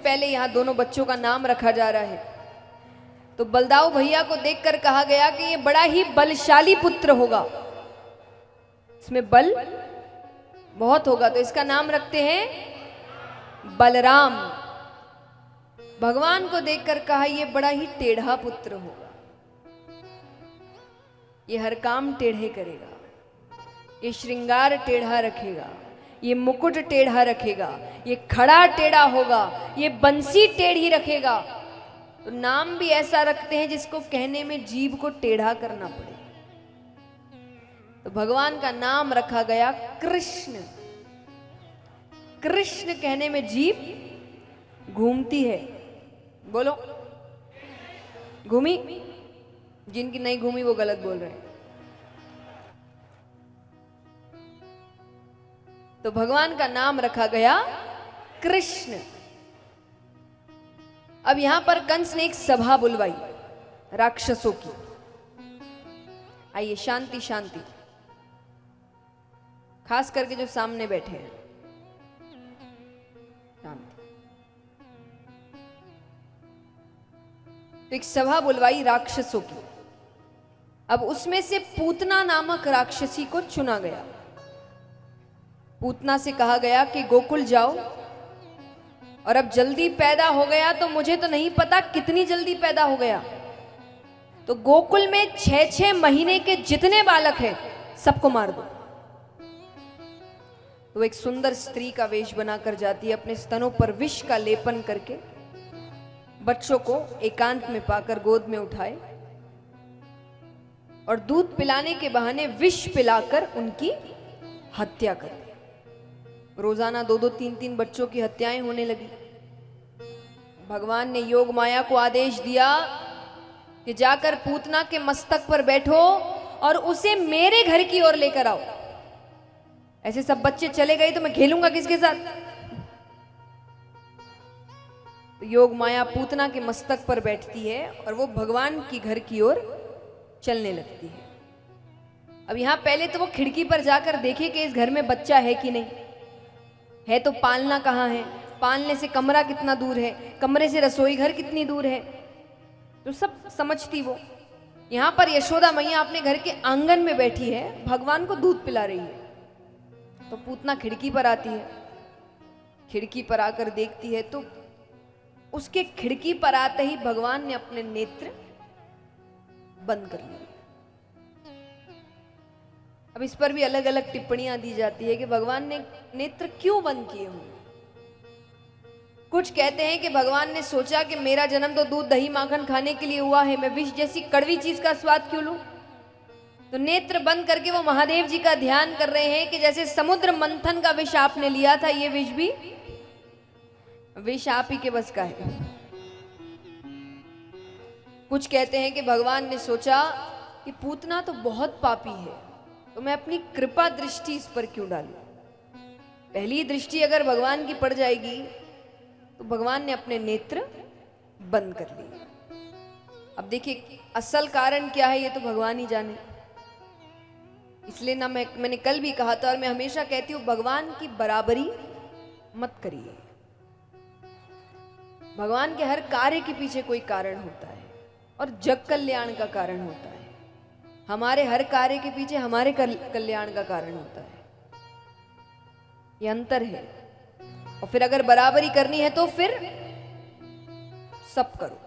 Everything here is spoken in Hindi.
पहले यहाँ दोनों बच्चों का नाम रखा जा रहा है। तो बलदाऊ भैया को देखकर कहा गया कि ये बड़ा ही बलशाली पुत्र होगा, इसमें बल बहुत होगा, तो इसका नाम रखते हैं बलराम। भगवान को देखकर कहा ये बड़ा ही टेढ़ा पुत्र होगा, ये हर काम टेढ़े करेगा, ये श्रृंगार टेढ़ा रखेगा, ये मुकुट टेढ़ा रखेगा, ये खड़ा टेढ़ा होगा, ये बंसी टेढ़ी रखेगा। तो नाम भी ऐसा रखते हैं जिसको कहने में जीभ को टेढ़ा करना पड़े। तो भगवान का नाम रखा गया कृष्ण। कृष्ण कहने में जीभ घूमती है, बोलो घूमी, जिनकी नहीं घूमी वो गलत बोल रहे हैं। तो भगवान का नाम रखा गया कृष्ण। अब यहां पर कंस ने एक सभा बुलवाई राक्षसों की। आइए शांति शांति, खास करके जो सामने बैठे हैं शांति। तो एक सभा बुलवाई राक्षसों की। अब उसमें से पूतना नामक राक्षसी को चुना गया। पूतना से कहा गया कि गोकुल जाओ, और अब जल्दी पैदा हो गया तो मुझे तो नहीं पता कितनी जल्दी पैदा हो गया, तो गोकुल में 6-6 महीने के जितने बालक हैं सबको मार दो। तो एक सुंदर स्त्री का वेश बनाकर जाती है, अपने स्तनों पर विष का लेपन करके बच्चों को एकांत में पाकर गोद में उठाए और दूध पिलाने के बहाने विष पिलाकर उनकी हत्या कर दी। रोजाना 2-2, 3-3 बच्चों की हत्याएं होने लगी। भगवान ने योग माया को आदेश दिया कि जाकर पूतना के मस्तक पर बैठो और उसे मेरे घर की ओर लेकर आओ। ऐसे सब बच्चे चले गए तो मैं खेलूंगा किसके साथ? तो योग माया पूतना के मस्तक पर बैठती है और वो भगवान की घर की ओर चलने लगती है। अब यहां पहले तो वो खिड़की पर जाकर देखे कि इस घर में बच्चा है कि नहीं है, तो पालना कहाँ है, पालने से कमरा कितना दूर है, कमरे से रसोई घर कितनी दूर है, तो सब समझती वो। यहां पर यशोदा मैया अपने घर के आंगन में बैठी है, भगवान को दूध पिला रही है। तो पूतना खिड़की पर आती है, खिड़की पर आकर देखती है तो उसके खिड़की पर आते ही भगवान ने अपने नेत्र बंद कर लिए। अब इस पर भी अलग अलग टिप्पणियां दी जाती है कि भगवान ने नेत्र क्यों बंद किए होंगे। कुछ कहते हैं कि भगवान ने सोचा कि मेरा जन्म तो दूध दही माखन खाने के लिए हुआ है, मैं विष जैसी कड़वी चीज का स्वाद क्यों लूं। तो नेत्र बंद करके वो महादेव जी का ध्यान कर रहे हैं कि जैसे समुद्र मंथन का विष आपने लिया था, ये विष भी विष आप ही के बस का है। कुछ कहते हैं कि भगवान ने सोचा कि पूतना तो बहुत पापी है, तो मैं अपनी कृपा दृष्टि इस पर क्यों डालूं। पहली दृष्टि अगर भगवान की पड़ जाएगी तो भगवान ने अपने नेत्र बंद कर लिए। अब देखिए असल कारण क्या है ये तो भगवान ही जाने। इसलिए ना मैंने कल भी कहा था और मैं हमेशा कहती हूं, भगवान की बराबरी मत करिए। भगवान के हर कार्य के पीछे कोई कारण होता है और जग कल्याण का कारण होता है। हमारे हर कार्य के पीछे हमारे कल्याण का कारण होता है, ये अंतर है। और फिर अगर बराबरी करनी है तो फिर सब करो।